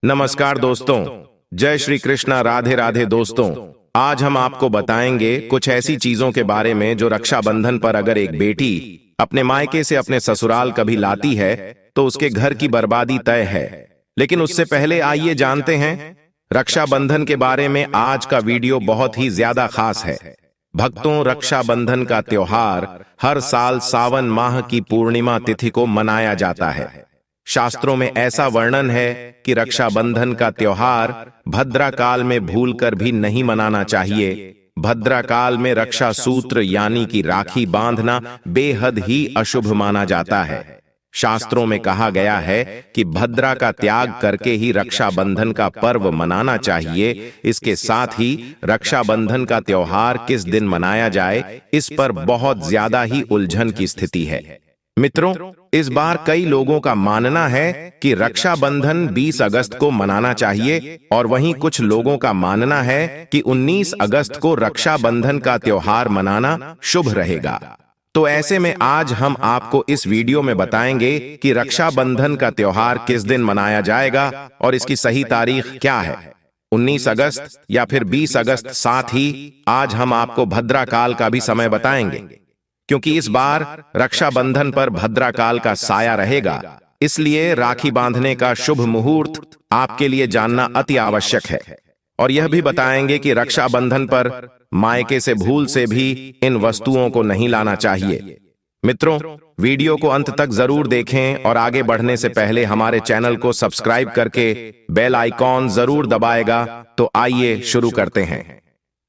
नमस्कार दोस्तों, जय श्री कृष्णा, राधे राधे दोस्तों। आज हम आपको बताएंगे कुछ ऐसी चीजों के बारे में जो रक्षाबंधन पर अगर एक बेटी अपने मायके से अपने ससुराल कभी लाती है तो उसके घर की बर्बादी तय है। लेकिन उससे पहले आइए जानते हैं रक्षाबंधन के बारे में। आज का वीडियो बहुत ही ज्यादा खास है। भक्तों, रक्षाबंधन का त्योहार हर साल सावन माह की पूर्णिमा तिथि को मनाया जाता है। शास्त्रों में ऐसा वर्णन है कि रक्षाबंधन का त्योहार भद्रा काल में भूलकर भी नहीं मनाना चाहिए। भद्रा काल में रक्षा सूत्र यानी कि राखी बांधना बेहद ही अशुभ माना जाता है। शास्त्रों में कहा गया है कि भद्रा का त्याग करके ही रक्षाबंधन का पर्व मनाना चाहिए। इसके साथ ही रक्षाबंधन का त्योहार किस दिन मनाया जाए, इस पर बहुत ज्यादा ही उलझन की स्थिति है। मित्रों, इस बार कई लोगों का मानना है कि रक्षाबंधन 20 अगस्त को मनाना चाहिए और वहीं कुछ लोगों का मानना है कि 19 अगस्त को रक्षाबंधन का त्योहार मनाना शुभ रहेगा। तो ऐसे में आज हम आपको इस वीडियो में बताएंगे कि रक्षाबंधन का त्योहार किस दिन मनाया जाएगा और इसकी सही तारीख क्या है, 19 अगस्त या फिर 20 अगस्त। साथ ही आज हम आपको भद्रा काल का भी समय बताएंगे, क्योंकि इस बार रक्षाबंधन पर भद्रा काल का साया रहेगा। इसलिए राखी बांधने का शुभ मुहूर्त आपके लिए जानना अति आवश्यक है। और यह भी बताएंगे कि रक्षाबंधन पर मायके से भूल से भी इन वस्तुओं को नहीं लाना चाहिए। मित्रों, वीडियो को अंत तक जरूर देखें और आगे बढ़ने से पहले हमारे चैनल को सब्सक्राइब करके बेल आइकॉन जरूर दबाएगा। तो आइए शुरू करते हैं।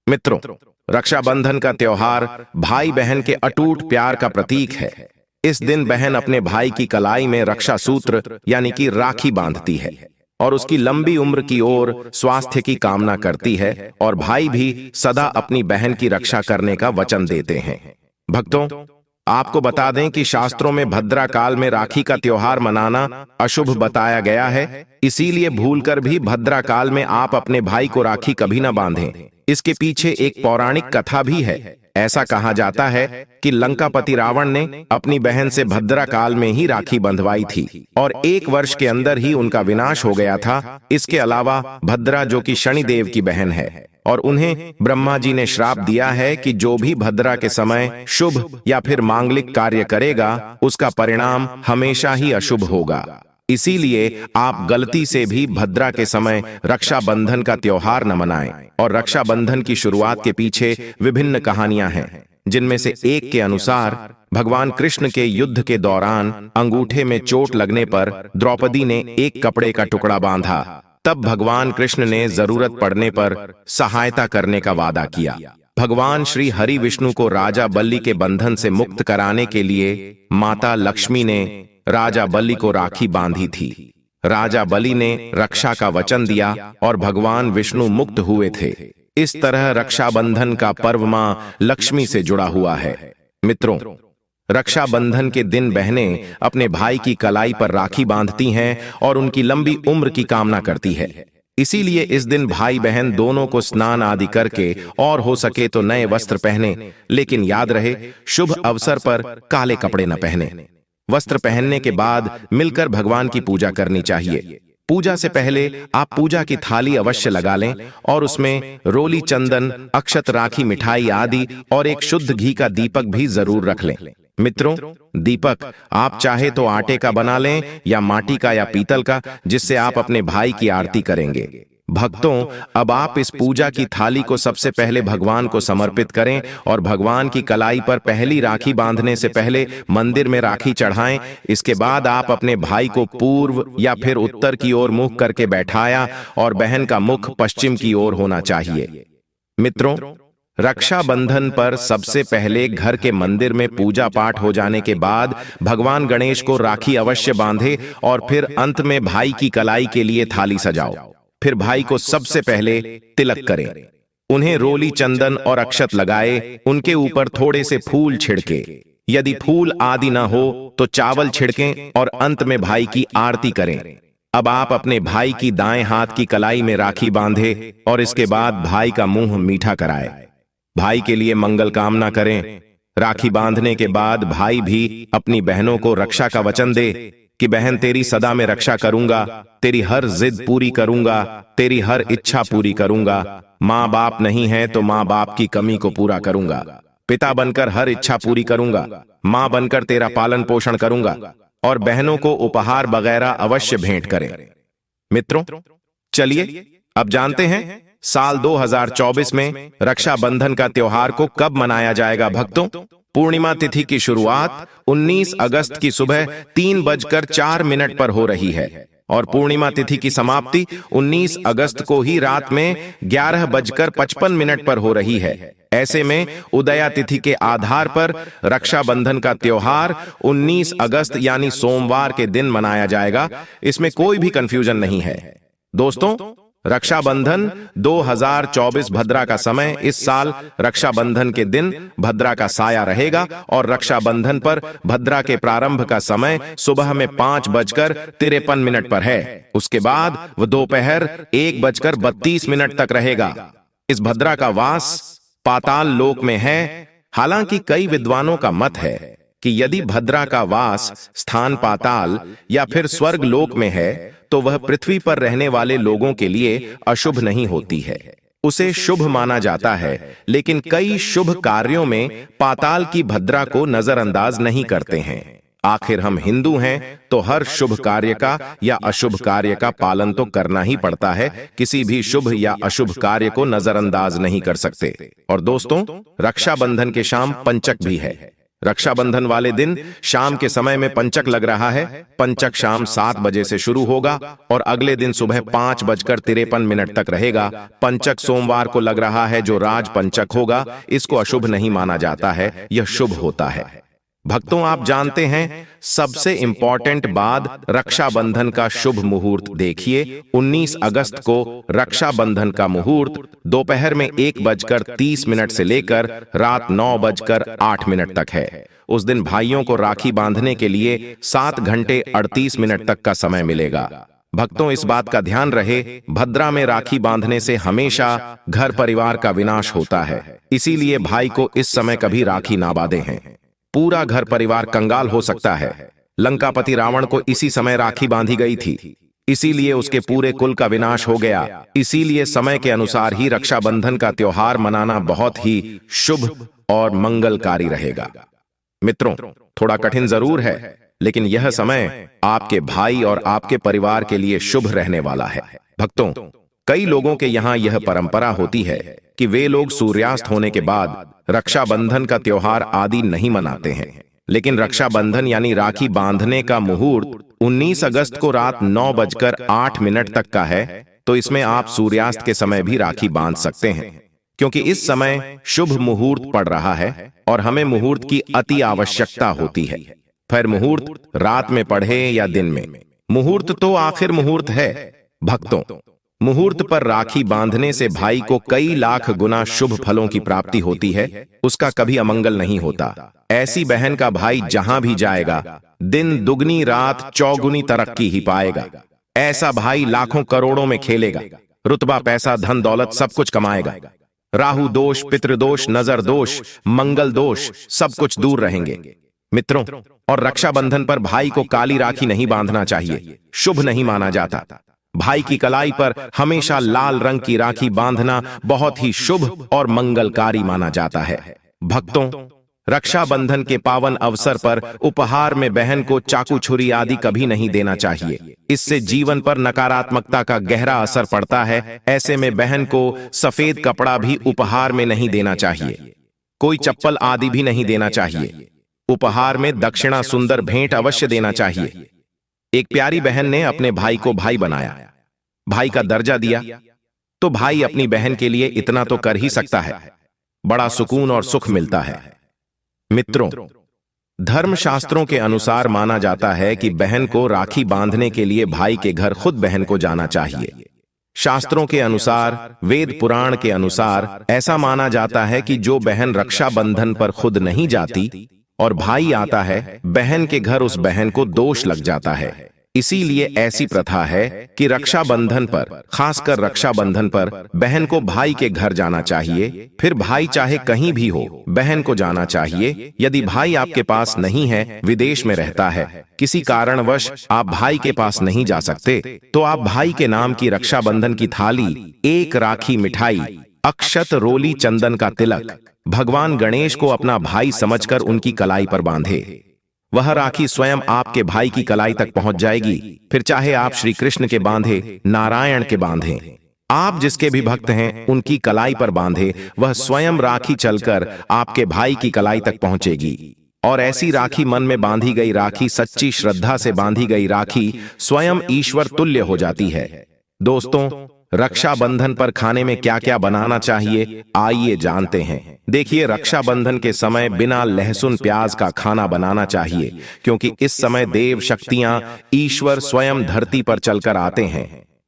मित्रों, रक्षाबंधन का त्योहार भाई बहन के अटूट प्यार का प्रतीक है। इस दिन बहन अपने भाई की कलाई में रक्षा सूत्र यानी कि राखी बांधती है और उसकी लंबी उम्र की ओर स्वास्थ्य की कामना करती है, और भाई भी सदा अपनी बहन की रक्षा करने का वचन देते हैं। भक्तों, आपको बता दें कि शास्त्रों में भद्रा काल में राखी का त्योहार मनाना अशुभ बताया गया है। इसीलिए भूलकर भी भद्रा काल में आप अपने भाई को राखी कभी न बांधें। इसके पीछे एक पौराणिक कथा भी है। ऐसा कहा जाता है कि लंकापति रावण ने अपनी बहन से भद्रा काल में ही राखी बंधवाई थी और 1 वर्ष के अंदर ही उनका विनाश हो गया था। इसके अलावा भद्रा, जो कि शनिदेव की बहन है, और उन्हें ब्रह्मा जी ने श्राप दिया है कि जो भी भद्रा के समय शुभ या फिर मांगलिक कार्य करेगा उसका परिणाम हमेशा ही अशुभ होगा। इसीलिए आप गलती से भी भद्रा के समय रक्षाबंधन का त्योहार न मनाएं। और रक्षाबंधन की शुरुआत के पीछे विभिन्न कहानियां हैं, जिनमें से एक के अनुसार भगवान कृष्ण के युद्ध के दौरान अंगूठे में चोट लगने पर द्रौपदी ने एक कपड़े का टुकड़ा बांधा। तब भगवान कृष्ण ने जरूरत पड़ने पर सहायता करने का वादा किया। भगवान श्री हरि विष्णु को राजा बलि के बंधन से मुक्त कराने के लिए माता लक्ष्मी ने राजा बलि को राखी बांधी थी। राजा बलि ने रक्षा का वचन दिया और भगवान विष्णु मुक्त हुए थे। इस तरह रक्षाबंधन का पर्व मां लक्ष्मी से जुड़ा हुआ है। मित्रों, रक्षाबंधन के दिन बहनें अपने भाई की कलाई पर राखी बांधती हैं और उनकी लंबी उम्र की कामना करती है। इसीलिए इस दिन भाई बहन दोनों को स्नान आदि करके और हो सके तो नए वस्त्र पहने, लेकिन याद रहे शुभ अवसर पर काले कपड़े न पहने। वस्त्र पहनने के बाद मिलकर भगवान की पूजा करनी चाहिए। पूजा से पहले आप पूजा की थाली अवश्य लगा लें और उसमें रोली, चंदन, अक्षत, राखी, मिठाई आदि और एक शुद्ध घी का दीपक भी जरूर रख लें। मित्रों, दीपक आप चाहे तो आटे का बना लें या माटी का या पीतल का, जिससे आप अपने भाई की आरती करेंगे। भक्तों, अब आप इस पूजा की थाली को सबसे पहले भगवान को समर्पित करें और भगवान की कलाई पर पहली राखी बांधने से पहले मंदिर में राखी चढ़ाएं। इसके बाद आप अपने भाई को पूर्व या फिर उत्तर की ओर मुख करके बैठाया और बहन का मुख पश्चिम की ओर होना चाहिए। मित्रों, रक्षाबंधन पर सबसे पहले घर के मंदिर में पूजा पाठ हो जाने के बाद भगवान गणेश को राखी अवश्य बांधे और फिर अंत में भाई की कलाई के लिए थाली सजाओ। फिर भाई को सबसे पहले तिलक करें, उन्हें रोली, चंदन और अक्षत लगाए, उनके ऊपर थोड़े से फूल छिड़के। यदि फूल आदि न हो तो चावल छिड़कें और अंत में भाई की आरती करें। अब आप अपने भाई की दाएं हाथ की कलाई में राखी बांधे और इसके बाद भाई का मुंह मीठा कराए। भाई के लिए मंगल कामना करें। राखी बांधने के बाद भाई भी अपनी बहनों को रक्षा का वचन दे। कि बहन तेरी सदा में रक्षा करूंगा, तेरी हर जिद पूरी करूंगा, तेरी हर इच्छा पूरी करूंगा। माँ बाप नहीं है तो माँ बाप की कमी को पूरा करूंगा। पिता बनकर हर इच्छा पूरी करूंगा। माँ बनकर तेरा पालन पोषण करूंगा। और बहनों को उपहार वगैरह अवश्य भेंट करें। मित्रों, चलिए अब जानते हैं साल 2024 में रक्षाबंधन का त्योहार को कब मनाया जाएगा। भक्तों, पूर्णिमा तिथि की शुरुआत 19 अगस्त की सुबह 3:04 पर हो रही है और पूर्णिमा तिथि की समाप्ति 19 अगस्त को ही रात में 11:55 पर हो रही है। ऐसे में उदया तिथि के आधार पर रक्षाबंधन का त्योहार 19 अगस्त यानी सोमवार के दिन मनाया जाएगा। इसमें कोई भी कंफ्यूजन नहीं है। दोस्तों, रक्षाबंधन 2024 भद्रा का समय इस साल रक्षाबंधन के दिन भद्रा का साया रहेगा और रक्षाबंधन पर भद्रा के प्रारंभ का समय सुबह में 5:53 पर है। उसके बाद वह दोपहर 1:32 तक रहेगा। इस भद्रा का वास पाताल लोक में है। हालांकि कई विद्वानों का मत है कि यदि भद्रा का वास स्थान पाताल या फिर स्वर्ग लोक में है तो वह पृथ्वी पर रहने वाले लोगों के लिए अशुभ नहीं होती है, उसे शुभ माना जाता है। लेकिन कई शुभ कार्यों में पाताल की भद्रा को नजरअंदाज नहीं करते हैं। आखिर हम हिंदू हैं तो हर शुभ कार्य का या अशुभ कार्य का पालन तो करना ही पड़ता है। किसी भी शुभ या अशुभ कार्य को नजरअंदाज नहीं कर सकते। और दोस्तों, रक्षाबंधन के शाम पंचक भी है। रक्षाबंधन वाले दिन शाम के समय में पंचक लग रहा है। पंचक शाम 7 बजे से शुरू होगा और अगले दिन सुबह 5:53 तक रहेगा। पंचक सोमवार को लग रहा है जो राज पंचक होगा। इसको अशुभ नहीं माना जाता है, यह शुभ होता है। भक्तों, आप जानते हैं सबसे इंपॉर्टेंट बात रक्षाबंधन का शुभ मुहूर्त देखिए। 19 अगस्त को रक्षाबंधन का मुहूर्त दोपहर में 1:30 से लेकर रात 9:08 तक है। उस दिन भाइयों को राखी बांधने के लिए 7 घंटे 38 मिनट तक का समय मिलेगा। भक्तों, इस बात का ध्यान रहे, भद्रा में राखी बांधने से हमेशा घर परिवार का विनाश होता है। इसीलिए भाई को इस समय कभी राखी ना बांधे हैं। पूरा घर परिवार कंगाल हो सकता है। लंकापति रावण को इसी समय राखी बांधी गई थी, इसीलिए उसके पूरे कुल का विनाश हो गया। इसीलिए समय के अनुसार ही रक्षाबंधन का त्योहार मनाना बहुत ही शुभ और मंगलकारी रहेगा। मित्रों, थोड़ा कठिन जरूर है, लेकिन यह समय आपके भाई और आपके परिवार के लिए शुभ रहने वाला है। भक्तों, कई लोगों के यहाँ यह परंपरा होती है कि वे लोग सूर्यास्त होने के बाद रक्षाबंधन का त्योहार आदि नहीं मनाते हैं। लेकिन रक्षाबंधन यानी राखी बांधने का मुहूर्त 19 अगस्त को रात 9:08 तक का है, तो इसमें आप सूर्यास्त के समय भी राखी बांध सकते हैं, क्योंकि इस समय शुभ मुहूर्त पड़ रहा है और हमें मुहूर्त की अति आवश्यकता होती है। फिर मुहूर्त रात में पढ़े या दिन में, मुहूर्त तो आखिर मुहूर्त है। भक्तों, मुहूर्त पर राखी बांधने से भाई को कई लाख गुना शुभ फलों की प्राप्ति होती है, उसका कभी अमंगल नहीं होता। ऐसी बहन का भाई जहां भी जाएगा, दिन दुगनी रात चौगुनी तरक्की ही पाएगा। ऐसा भाई लाखों करोड़ों में खेलेगा, रुतबा पैसा धन दौलत सब कुछ कमाएगा। राहु दोष, पितृदोष, नजर दोष, मंगल दोष सब कुछ दूर रहेंगे। मित्रों, और रक्षाबंधन पर भाई को काली राखी नहीं बांधना चाहिए, शुभ नहीं माना जाता। भाई की कलाई पर हमेशा लाल रंग की राखी बांधना बहुत ही शुभ और मंगलकारी माना जाता है। भक्तों, रक्षाबंधन के पावन अवसर पर उपहार में बहन को चाकू छुरी आदि कभी नहीं देना चाहिए। इससे जीवन पर नकारात्मकता का गहरा असर पड़ता है। ऐसे में बहन को सफेद कपड़ा भी उपहार में नहीं देना चाहिए। कोई चप्पल आदि भी नहीं देना चाहिए। उपहार में दक्षिणा सुंदर भेंट अवश्य देना चाहिए। एक प्यारी बहन ने अपने भाई को भाई बनाया, भाई का दर्जा दिया, तो भाई अपनी बहन के लिए इतना तो कर ही सकता है। बड़ा सुकून और सुख मिलता है। मित्रों, धर्मशास्त्रों के अनुसार माना जाता है कि बहन को राखी बांधने के लिए भाई के घर खुद बहन को जाना चाहिए। शास्त्रों के अनुसार, वेद पुराण के अनुसार ऐसा माना जाता है कि जो बहन रक्षाबंधन पर खुद नहीं जाती और भाई आता है बहन के घर, उस बहन को दोष लग जाता है। इसीलिए ऐसी प्रथा है कि रक्षाबंधन पर, खासकर रक्षाबंधन पर बहन को भाई के घर जाना चाहिए। फिर भाई चाहे कहीं भी हो, बहन को जाना चाहिए। यदि भाई आपके पास नहीं है, विदेश में रहता है, किसी कारणवश आप भाई के पास नहीं जा सकते, तो आप भाई के नाम की रक्षाबंधन की थाली, एक राखी, मिठाई, अक्षत, रोली, चंदन का तिलक, भगवान गणेश को अपना भाई समझकर उनकी कलाई पर बांधे। वह राखी स्वयं आपके भाई की कलाई तक पहुंच जाएगी। फिर चाहे आप श्री कृष्ण के बांधे, नारायण के बांधे, आप जिसके भी भक्त हैं उनकी कलाई पर बांधे, वह स्वयं राखी चलकर आपके भाई की कलाई तक पहुंचेगी। और ऐसी राखी, मन में बांधी गई राखी, सच्ची श्रद्धा से बांधी गई राखी स्वयं ईश्वर तुल्य हो जाती है। दोस्तों, रक्षाबंधन पर खाने में क्या क्या बनाना चाहिए, आइए जानते हैं। देखिए, रक्षाबंधन के समय बिना लहसुन प्याज का खाना बनाना चाहिए, क्योंकि इस समय देव शक्तियां, ईश्वर स्वयं धरती पर चलकर आते हैं।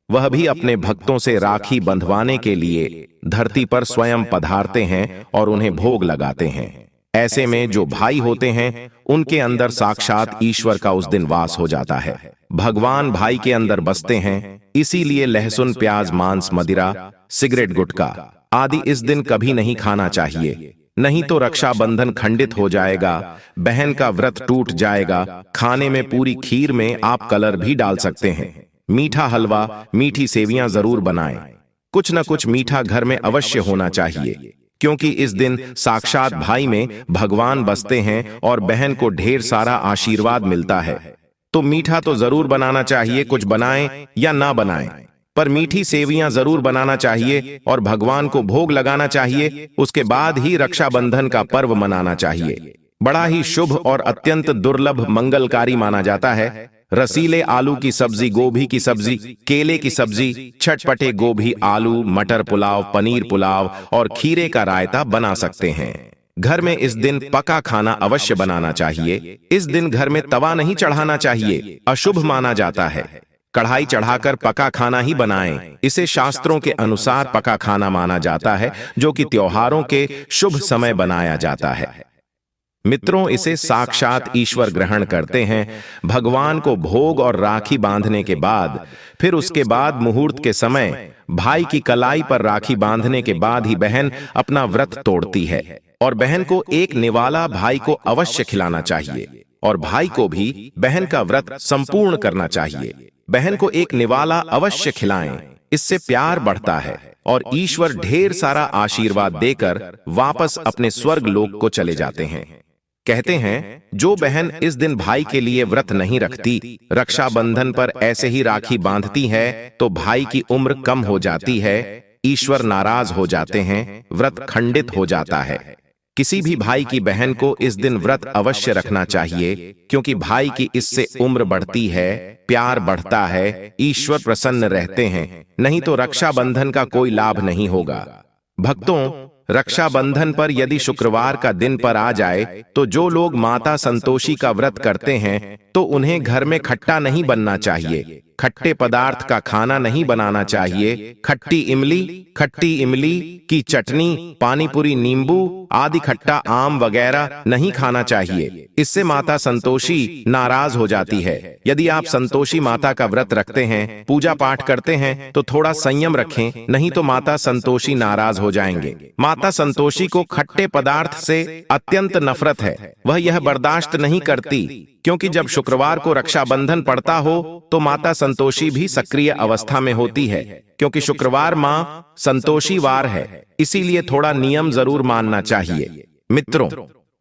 वह भी अपने भक्तों से राखी बंधवाने के लिए धरती पर स्वयं पधारते हैं और उन्हें भोग लगाते हैं। ऐसे में जो भाई होते हैं, उनके अंदर साक्षात ईश्वर का उस दिन वास हो जाता है। भगवान भाई के अंदर बसते हैं। इसीलिए लहसुन प्याज, मांस, मदिरा, सिगरेट, गुटखा आदि इस दिन कभी नहीं खाना चाहिए, नहीं तो रक्षाबंधन खंडित हो जाएगा, बहन का व्रत टूट जाएगा। खाने में पूरी खीर में आप कलर भी डाल सकते हैं। मीठा हलवा, मीठी सेवियां जरूर बनाएं। कुछ न कुछ मीठा घर में अवश्य होना चाहिए, क्योंकि इस दिन साक्षात भाई में भगवान बसते हैं और बहन को ढेर सारा आशीर्वाद मिलता है। तो मीठा तो जरूर बनाना चाहिए, कुछ बनाएं या ना बनाएं, पर मीठी सेवियां जरूर बनाना चाहिए और भगवान को भोग लगाना चाहिए। उसके बाद ही रक्षाबंधन का पर्व मनाना चाहिए। बड़ा ही शुभ और अत्यंत दुर्लभ मंगलकारी माना जाता है। रसीले आलू की सब्जी, गोभी की सब्जी, केले की सब्जी, चटपटे गोभी, आलू, मटर पुलाव, पनीर पुलाव और खीरे का रायता बना सकते हैं। घर में इस दिन पका खाना अवश्य बनाना चाहिए। इस दिन घर में तवा नहीं चढ़ाना चाहिए, अशुभ माना जाता है। कढ़ाई चढ़ाकर पका खाना ही बनाएं। इसे शास्त्रों के अनुसार पका खाना माना जाता है, जो कि त्योहारों के शुभ समय बनाया जाता है। मित्रों, इसे साक्षात ईश्वर ग्रहण करते हैं। भगवान को भोग और राखी बांधने के बाद, फिर उसके बाद मुहूर्त के समय भाई की कलाई पर राखी बांधने के बाद ही बहन अपना व्रत तोड़ती है। और बहन को एक निवाला भाई को अवश्य खिलाना चाहिए, और भाई को भी बहन का व्रत संपूर्ण करना चाहिए। बहन को एक निवाला अवश्य खिलाएं, इससे प्यार बढ़ता है और ईश्वर ढेर सारा आशीर्वाद देकर वापस अपने स्वर्ग लोक को चले जाते हैं। कहते हैं, जो बहन इस दिन भाई के लिए व्रत नहीं रखती, रक्षाबंधन पर ऐसे ही राखी बांधती है, तो भाई की उम्र कम हो जाती है, ईश्वर नाराज हो जाते हैं, व्रत खंडित हो जाता है। किसी भी भाई की बहन को इस दिन व्रत अवश्य रखना चाहिए, क्योंकि भाई की इससे उम्र बढ़ती है, प्यार बढ़ता है, ईश्वर प्रसन्न रहते हैं। नहीं तो रक्षाबंधन का कोई लाभ नहीं होगा। भक्तों, रक्षाबंधन पर यदि शुक्रवार का दिन पर आ जाए, तो जो लोग माता संतोषी का व्रत करते हैं, तो उन्हें घर में खट्टा नहीं बनना चाहिए, खट्टे पदार्थ का खाना नहीं बनाना चाहिए। खट्टी इमली की चटनी, पानीपुरी, नींबू आदि खट्टा आम वगैरह नहीं खाना चाहिए। इससे माता संतोषी नाराज हो जाती है। यदि आप संतोषी माता का व्रत रखते हैं, पूजा पाठ करते हैं, तो थोड़ा संयम रखें, नहीं तो माता संतोषी नाराज हो जाएंगे। माता संतोषी को खट्टे पदार्थ से अत्यंत नफरत है। वह यह बर्दाश्त नहीं करती, क्योंकि जब शुक्रवार को रक्षाबंधन पड़ता हो, तो माता संतोषी भी सक्रिय अवस्था में होती है, क्योंकि शुक्रवार मां संतोषी वार है। इसीलिए थोड़ा नियम जरूर मानना चाहिए। मित्रों,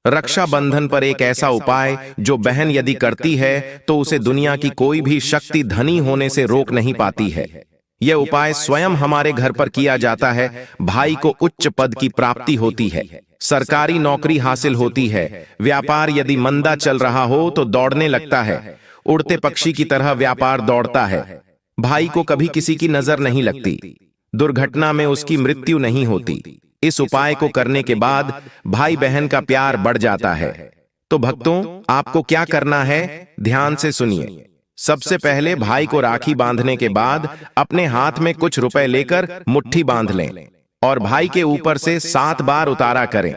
रक्षाबंधन पर एक ऐसा उपाय जो बहन यदि करती है, तो उसे दुनिया की कोई भी शक्ति धनी होने से रोक नहीं पाती है। यह उपाय स्वयं हमारे घर पर किया जाता है। भाई को उच्च पद की प्राप्ति होती है, सरकारी नौकरी हासिल होती है, व्यापार यदि मंदा चल रहा हो तो दौड़ने लगता है, उड़ते पक्षी की तरह व्यापार दौड़ता है। भाई को कभी किसी की नजर नहीं लगती, दुर्घटना में उसकी मृत्यु नहीं होती। इस उपाय को करने के बाद भाई बहन का प्यार बढ़ जाता है। तो भक्तों, आपको क्या करना है, ध्यान से सुनिए। सबसे पहले भाई को राखी बांधने के बाद अपने हाथ में कुछ रुपए लेकर मुट्ठी बांध लें और भाई के ऊपर से 7 बार उतारा करें।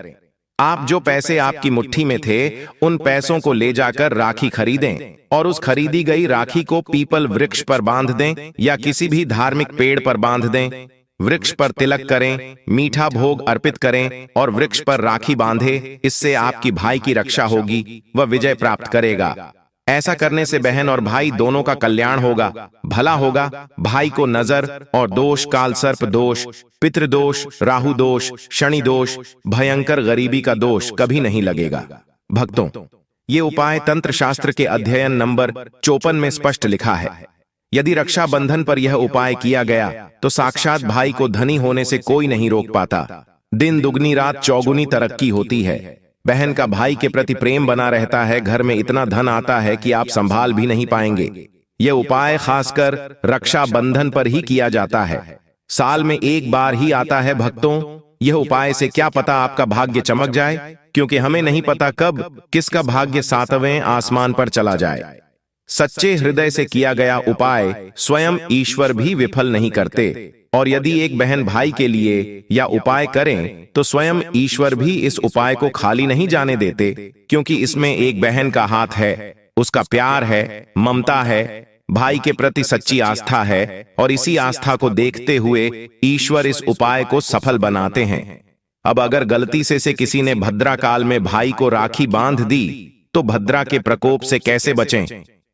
आप जो पैसे आपकी मुट्ठी में थे उन पैसों को ले जाकर राखी खरीदें और उस खरीदी गई राखी को पीपल वृक्ष पर बांध दें या किसी भी धार्मिक पेड़ पर बांध दें। वृक्ष पर तिलक करें, मीठा भोग अर्पित करें और वृक्ष पर राखी बांधे। इससे आपकी भाई की रक्षा होगी, वह विजय प्राप्त करेगा। ऐसा करने से बहन और भाई दोनों का कल्याण होगा, भला होगा। भाई को नजर और दोष, काल सर्प दोष, पितृदोष, राहु दोष, शनि दोष, भयंकर गरीबी का दोष कभी नहीं लगेगा। भक्तों, ये उपाय तंत्र शास्त्र के अध्ययन नंबर 54 में स्पष्ट लिखा है। यदि रक्षाबंधन पर यह उपाय किया गया तो साक्षात भाई को धनी होने से कोई नहीं रोक पाता। दिन दुगनी रात चौगुनी तरक्की होती है। बहन का भाई के प्रति प्रेम बना रहता है। घर में इतना धन आता है कि आप संभाल भी नहीं पाएंगे। यह उपाय खासकर रक्षाबंधन पर ही किया जाता है। साल में एक बार ही आता है भक्तों। यह उपाय से क्या पता आपका भाग्य चमक जाए, क्योंकि हमें नहीं पता कब किसका भाग्य 7वें आसमान पर चला जाए। सच्चे हृदय से किया गया उपाय स्वयं ईश्वर भी विफल नहीं करते। और यदि एक बहन भाई के लिए या उपाय करें तो स्वयं ईश्वर भी इस उपाय को खाली नहीं जाने देते, क्योंकि इसमें एक बहन का हाथ है, उसका प्यार है, ममता है, भाई के प्रति सच्ची आस्था है। और इसी आस्था को देखते हुए ईश्वर इस उपाय को सफल बनाते हैं। अब अगर गलती से किसी ने भद्रा काल में भाई को राखी बांध दी तो भद्रा के प्रकोप से कैसे बचें?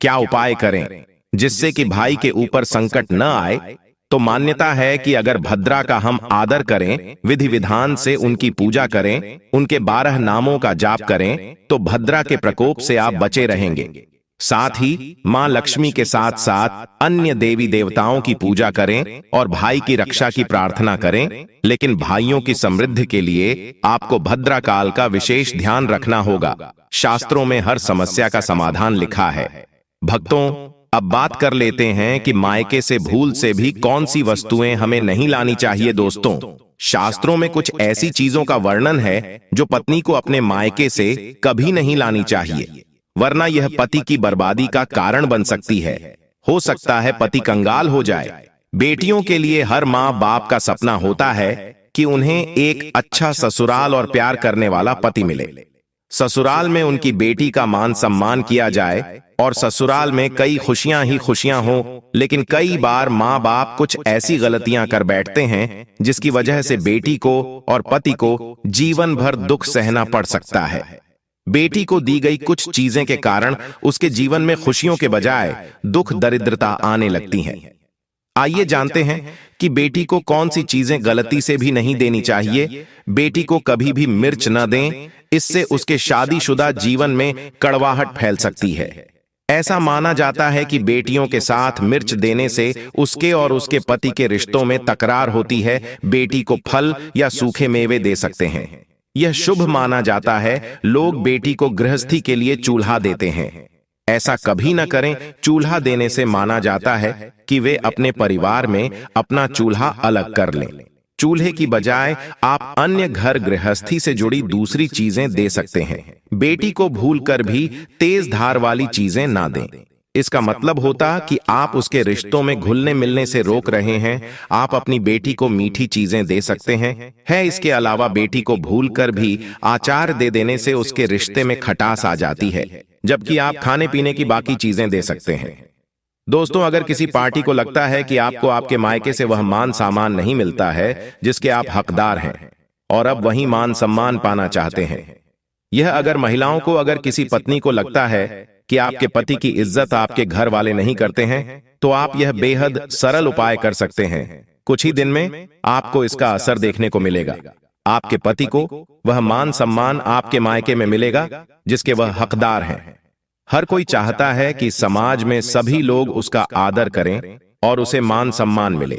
क्या उपाय करें जिससे कि भाई के ऊपर संकट न आए? तो मान्यता है कि अगर भद्रा का हम आदर करें, विधि विधान से उनकी पूजा करें, उनके 12 नामों का जाप करें, तो भद्रा के प्रकोप से आप बचे रहेंगे। साथ ही मां लक्ष्मी के साथ साथ अन्य देवी देवताओं की पूजा करें और भाई की रक्षा की प्रार्थना करें। लेकिन भाइयों की समृद्धि के लिए आपको भद्रा काल का विशेष ध्यान रखना होगा। शास्त्रों में हर समस्या का समाधान लिखा है। भक्तों, अब बात कर लेते हैं कि मायके से भूल से भी कौन सी वस्तुएं हमें नहीं लानी चाहिए। दोस्तों, शास्त्रों में कुछ ऐसी चीजों का वर्णन है जो पत्नी को अपने मायके से कभी नहीं लानी चाहिए, वरना यह पति की बर्बादी का कारण बन सकती है। हो सकता है पति कंगाल हो जाए। बेटियों के लिए हर माँ बाप का सपना होता है कि उन्हें एक अच्छा ससुराल और प्यार करने वाला पति मिले। ससुराल में उनकी बेटी का मान सम्मान किया जाए और ससुराल में कई खुशियां ही खुशियां हो। लेकिन कई बार माँ बाप कुछ ऐसी गलतियां कर बैठते हैं जिसकी वजह से बेटी को और पति को जीवन भर दुख सहना पड़ सकता है। बेटी को दी गई कुछ चीजें के कारण उसके जीवन में खुशियों के बजाय दुख दरिद्रता आने लगती है। आइए जानते हैं कि बेटी को कौन सी चीजें गलती से भी नहीं देनी चाहिए। बेटी को कभी भी मिर्च न दें, इससे उसके शादीशुदा जीवन में कड़वाहट फैल सकती है। ऐसा माना जाता है कि बेटियों के साथ मिर्च देने से उसके और उसके पति के रिश्तों में तकरार होती है। बेटी को फल या सूखे मेवे दे सकते हैं, यह शुभ माना जाता है। लोग बेटी को गृहस्थी के लिए चूल्हा देते हैं, ऐसा कभी न करें। चूल्हा देने से माना जाता है कि वे अपने परिवार में अपना चूल्हा अलग कर लें। चूल्हे की बजाय आप अन्य घर गृहस्थी से जुड़ी दूसरी चीजें दे सकते हैं। बेटी को भूलकर भी तेज धार वाली चीजें ना दें। इसका मतलब होता कि आप उसके रिश्तों में घुलने मिलने से रोक रहे हैं। आप अपनी बेटी को मीठी चीजें दे सकते हैं। इसके अलावा बेटी को भूलकर भी आचार दे देने से उसके रिश्ते में खटास आ जाती है, जबकि आप खाने पीने की बाकी चीजें दे सकते हैं। दोस्तों, अगर किसी पार्टी को लगता है कि आपको आपके मायके से वह मान सम्मान नहीं मिलता है जिसके आप हकदार हैं और अब वही मान सम्मान पाना चाहते हैं, यह अगर महिलाओं को, अगर किसी पत्नी को लगता है कि आपके पति की इज्जत आपके घर वाले नहीं करते हैं, तो आप यह बेहद सरल उपाय कर सकते हैं। कुछ ही दिन में आपको इसका असर देखने को मिलेगा। आपके पति को वह मान सम्मान आपके मायके में मिलेगा जिसके वह हकदार हैं। हर कोई चाहता है कि समाज में सभी लोग उसका आदर करें और उसे मान सम्मान मिले।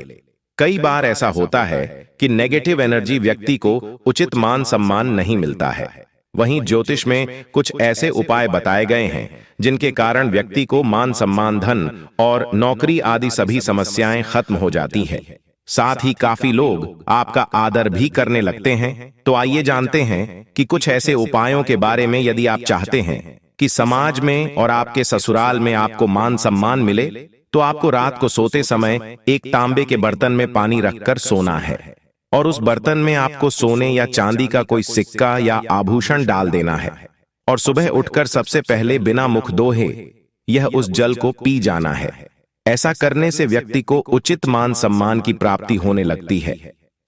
कई बार ऐसा होता है कि नेगेटिव एनर्जी व्यक्ति को उचित मान सम्मान नहीं मिलता है। वहीं ज्योतिष में कुछ ऐसे उपाय बताए गए हैं जिनके कारण व्यक्ति को मान सम्मान, धन और नौकरी आदि सभी समस्याएं खत्म हो जाती है। साथ ही काफी लोग आपका आदर भी करने लगते हैं। तो आइए जानते हैं कि कुछ ऐसे उपायों के बारे में। यदि आप चाहते हैं कि समाज में और आपके ससुराल में आपको मान सम्मान मिले, तो आपको रात को सोते समय एक तांबे के बर्तन में पानी रखकर सोना है और उस बर्तन में आपको सोने या चांदी का कोई सिक्का या आभूषण डाल देना है और सुबह उठकर सबसे पहले बिना मुख धोए यह उस जल को पी जाना है। ऐसा करने से व्यक्ति को उचित मान सम्मान की प्राप्ति होने लगती है।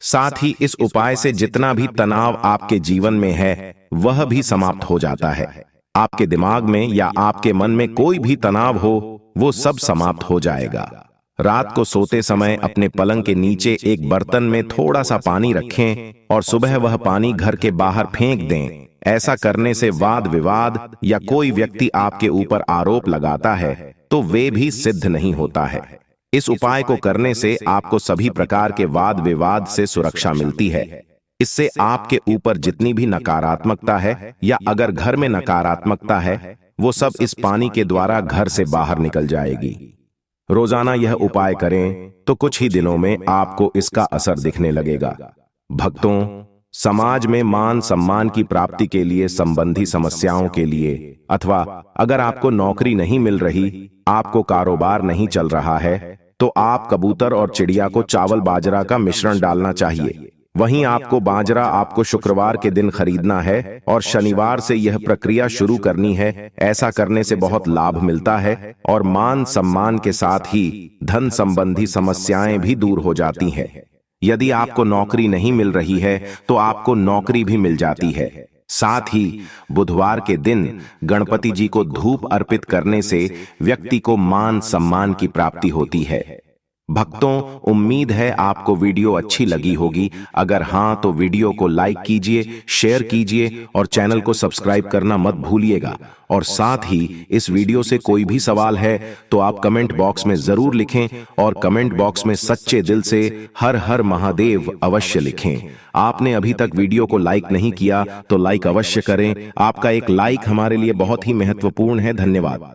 साथ ही इस उपाय से जितना भी तनाव आपके जीवन में है वह भी समाप्त हो जाता है। आपके दिमाग में या आपके मन में कोई भी तनाव हो वो सब समाप्त हो जाएगा। रात को सोते समय अपने पलंग के नीचे एक बर्तन में थोड़ा सा पानी रखें और सुबह वह पानी घर के बाहर फेंक दें। ऐसा करने से वाद विवाद या कोई व्यक्ति आपके ऊपर आरोप लगाता है तो वे भी सिद्ध नहीं होता है। इस उपाय को करने से आपको सभी प्रकार के वाद विवाद से सुरक्षा मिलती है। इससे आपके ऊपर जितनी भी नकारात्मकता है या अगर घर में नकारात्मकता है वो सब इस पानी के द्वारा घर से बाहर निकल जाएगी। रोजाना यह उपाय करें तो कुछ ही दिनों में आपको इसका असर दिखने लगेगा। भक्तों, समाज में मान सम्मान की प्राप्ति के लिए संबंधी समस्याओं के लिए अथवा अगर आपको नौकरी नहीं मिल रही, आपको कारोबार नहीं चल रहा है, तो आप कबूतर और चिड़िया को चावल बाजरा का मिश्रण डालना चाहिए। वहीं आपको बाजरा आपको शुक्रवार के दिन खरीदना है और शनिवार से यह प्रक्रिया शुरू करनी है। ऐसा करने से बहुत लाभ मिलता है और मान सम्मान के साथ ही धन संबंधी समस्याएं भी दूर हो जाती हैं। यदि आपको नौकरी नहीं मिल रही है तो आपको नौकरी भी मिल जाती है। साथ ही बुधवार के दिन गणपति जी को धूप अर्पित करने से व्यक्ति को मान सम्मान की प्राप्ति होती है। भक्तों, उम्मीद है आपको वीडियो अच्छी लगी होगी। अगर हां तो वीडियो को लाइक कीजिए, शेयर कीजिए और चैनल को सब्सक्राइब करना मत भूलिएगा। और साथ ही इस वीडियो से कोई भी सवाल है तो आप कमेंट बॉक्स में जरूर लिखें और कमेंट बॉक्स में सच्चे दिल से हर हर महादेव अवश्य लिखें। आपने अभी तक वीडियो को लाइक नहीं किया तो लाइक अवश्य करें। आपका एक लाइक हमारे लिए बहुत ही महत्वपूर्ण है। धन्यवाद।